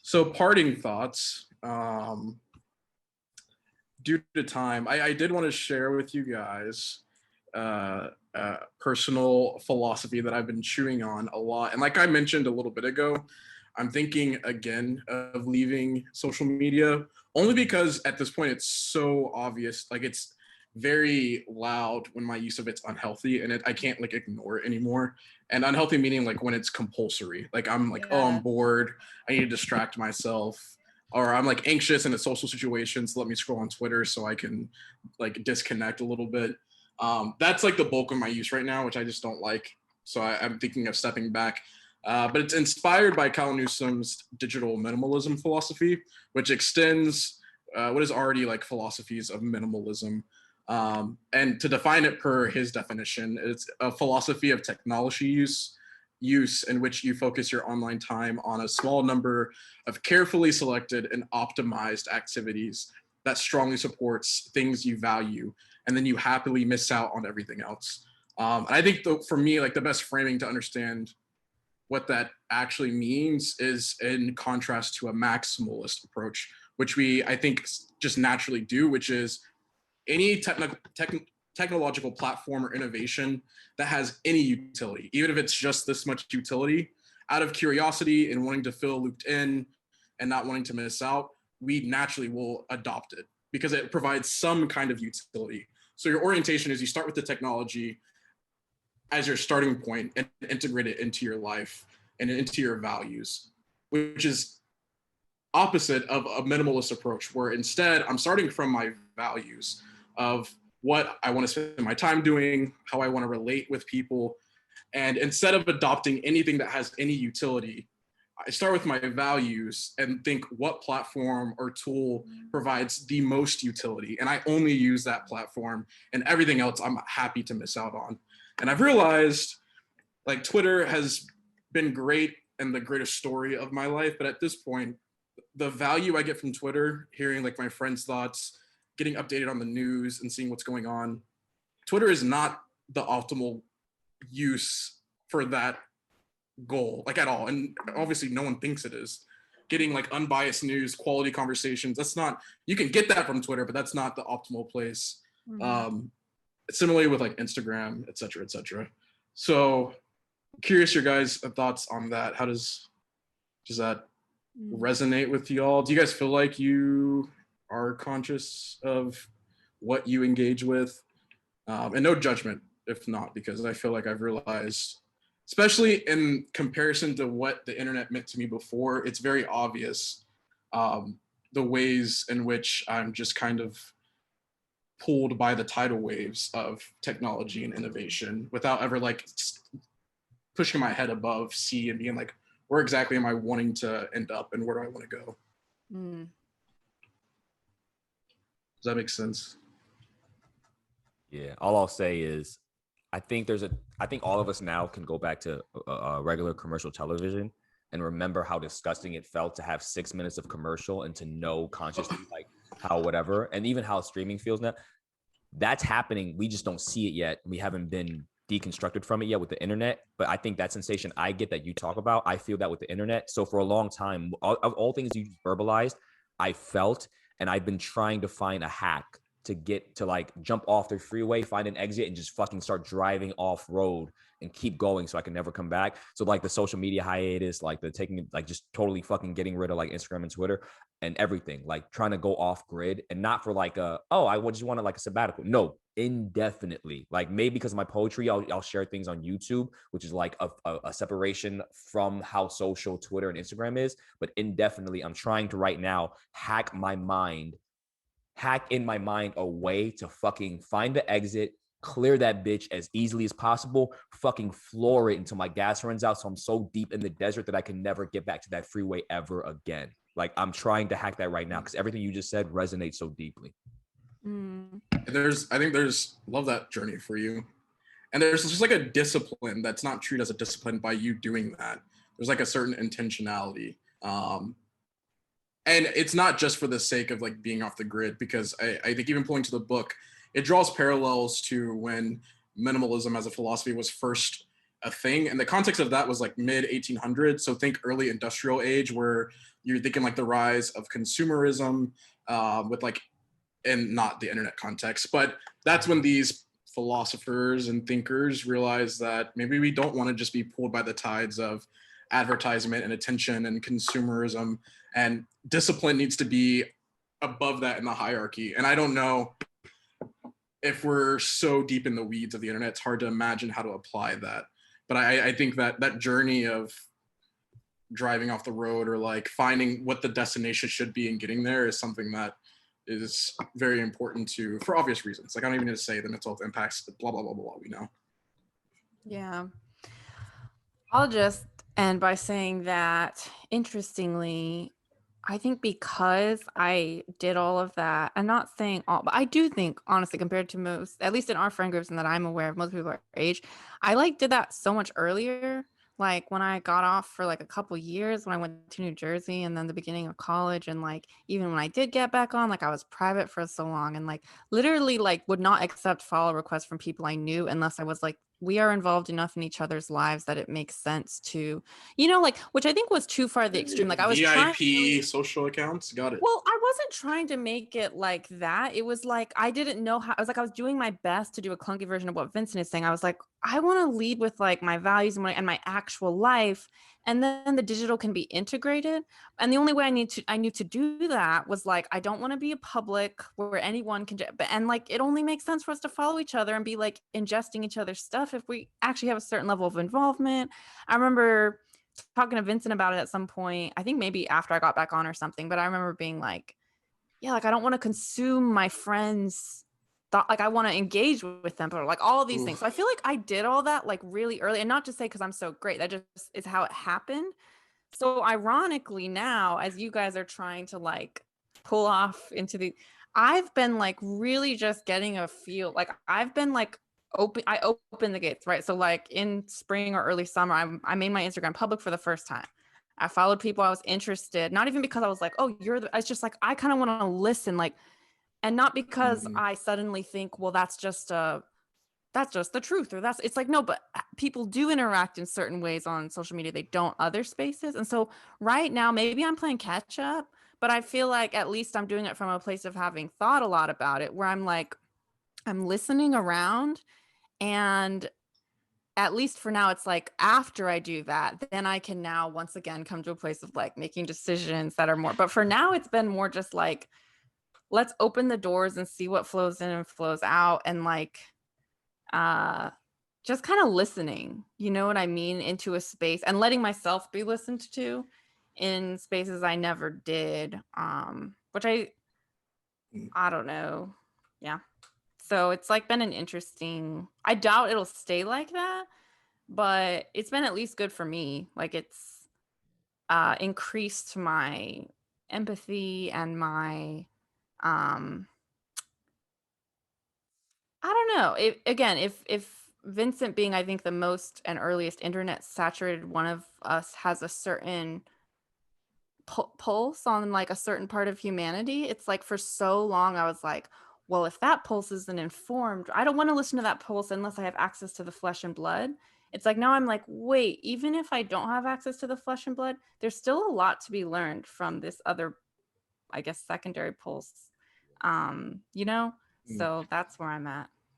So parting thoughts. Due to time, I did want to share with you guys personal philosophy that I've been chewing on a lot. And like I mentioned a little bit ago, I'm thinking again of leaving social media only because at this point it's so obvious. Like it's very loud when my use of it's unhealthy and I can't like ignore it anymore. And unhealthy meaning like when it's compulsory. Like I'm like, oh, I'm Yeah. bored. I need to distract myself. Or I'm like anxious in a social situation, so let me scroll on Twitter so I can like disconnect a little bit. That's like the bulk of my use right now, which I just don't like. So I'm thinking of stepping back. But it's inspired by Cal Newsom's digital minimalism philosophy, which extends what is already like philosophies of minimalism. And to define it per his definition, it's a philosophy of technology use in which you focus your online time on a small number of carefully selected and optimized activities that strongly supports things you value, and then you happily miss out on everything else. And I think for me, like the best framing to understand what that actually means is in contrast to a maximalist approach, which I think just naturally do, which is any technological platform or innovation that has any utility, even if it's just this much utility, out of curiosity and wanting to feel looped in and not wanting to miss out, we naturally will adopt it because it provides some kind of utility. So your orientation is you start with the technology as your starting point and integrate it into your life and into your values, which is opposite of a minimalist approach where instead I'm starting from my values of what I want to spend my time doing, how I want to relate with people. And instead of adopting anything that has any utility, I start with my values and think what platform or tool provides the most utility. And I only use that platform, and everything else I'm happy to miss out on. And I've realized like Twitter has been great and the greatest story of my life. But at this point, the value I get from Twitter, hearing like my friends' thoughts, getting updated on the news and seeing what's going on, Twitter is not the optimal use for that goal, like at all. And obviously no one thinks it is. Getting like unbiased news, quality conversations, that's not, you can get that from Twitter, but that's not the optimal place. Similarly with like Instagram, et cetera, et cetera. So curious your guys' thoughts on that. How does that resonate with y'all? Do you guys feel like you are conscious of what you engage with? And no judgment if not, because I feel like I've realized, especially in comparison to what the internet meant to me before, it's very obvious the ways in which I'm just kind of pulled by the tidal waves of technology and innovation without ever like pushing my head above sea and being like, where exactly am I wanting to end up and where do I want to go? Does that make sense? Yeah, all I'll say is I think all of us now can go back to regular commercial television and remember how disgusting it felt to have 6 minutes of commercial and to know consciously like how whatever, and even how streaming feels now. That's happening. We just don't see it yet. We haven't been deconstructed from it yet with the internet. But I think that sensation I get that you talk about, I feel that with the internet. So for a long time, of all things you verbalized, I felt, and I've been trying to find a hack to get to like jump off the freeway, find an exit, and just fucking start driving off road and keep going so I can never come back. So like the social media hiatus, like the taking, like just totally fucking getting rid of like Instagram and Twitter and everything, like trying to go off grid, and not for like I just wanted like a sabbatical. No, indefinitely. Like maybe because of my poetry, I'll share things on YouTube, which is like a separation from how social Twitter and Instagram is. But indefinitely, I'm trying to right now hack in my mind a way to fucking find the exit, clear that bitch as easily as possible, fucking floor it until my gas runs out. So I'm so deep in the desert that I can never get back to that freeway ever again. Like I'm trying to hack that right now because everything you just said resonates so deeply. I think there's love that journey for you. And there's just like a discipline that's not treated as a discipline by you doing that. There's like a certain intentionality. And it's not just for the sake of like being off the grid, because I think even pulling to the book, it draws parallels to when minimalism as a philosophy was first a thing. And the context of that was like mid 1800s. So think early industrial age, where you're thinking like the rise of consumerism, with like, and not the internet context, but that's when these philosophers and thinkers realize that maybe we don't want to just be pulled by the tides of advertisement and attention and consumerism, and discipline needs to be above that in the hierarchy. And I don't know, if we're so deep in the weeds of the internet, it's hard to imagine how to apply that. But I think that that journey of driving off the road, or like finding what the destination should be and getting there, is something that is very important to, for obvious reasons. Like, I don't even need to say the mental health impacts, blah, blah, blah, blah, blah, we know. Yeah. I'll just end by saying that, interestingly, I think because I did all of that, I'm not saying all, but I do think, honestly, compared to most, at least in our friend groups and that I'm aware of, most people our age, I like did that so much earlier. Like when I got off for like a couple years when I went to New Jersey, and then the beginning of college, and like even when I did get back on, like I was private for so long, and like literally like would not accept follow requests from people I knew unless I was like, we are involved enough in each other's lives that it makes sense to, like, which I think was too far the extreme. Like I was trying VIP social accounts, got it. well, I wasn't trying to make it like that. It was like I didn't know how. I was doing my best to do a clunky version of what Vincent is saying. I was like, I want to lead with like my values and my actual life, and then the digital can be integrated. And the only way I knew to do that was like, I don't want to be a public where anyone can. And like, it only makes sense for us to follow each other and be like ingesting each other's stuff if we actually have a certain level of involvement. I remember talking to Vincent about it at some point, I think maybe after I got back on or something, but I remember being like, yeah, like I don't want to consume my friends' thought, like I want to engage with them, but like all of these things. So I feel like I did all that like really early, and not to say because I'm so great, that just is how it happened. So ironically now, as you guys are trying to like pull off into the, I've been like really just getting a feel, like I've been like I open the gates, right? So like in spring or early summer, I made my Instagram public for the first time. I followed people I was interested, not even because I was like, oh, it's just like, I kind of want to listen, like, and not because I suddenly think, well, that's just the truth, or it's like, no, but people do interact in certain ways on social media. They don't other spaces. And so right now, maybe I'm playing catch up, but I feel like at least I'm doing it from a place of having thought a lot about it, where I'm like, I'm listening around. And at least for now, it's like after I do that, then I can now once again come to a place of like making decisions that are more. But for now, it's been more just like, let's open the doors and see what flows in and flows out. And like, just kind of listening, you know what I mean, into a space, and letting myself be listened to in spaces I never did, which I don't know. Yeah. So it's like been an interesting, I doubt it'll stay like that, but it's been at least good for me. Like it's increased my empathy and my, I don't know. If Vincent being, I think, the most and earliest internet saturated one of us has a certain pulse on like a certain part of humanity, it's like for so long I was like, well, if that pulse isn't informed, I don't want to listen to that pulse unless I have access to the flesh and blood. It's like now I'm like, wait, even if I don't have access to the flesh and blood, there's still a lot to be learned from this other, I guess, secondary pulse, you know. So that's where I'm at.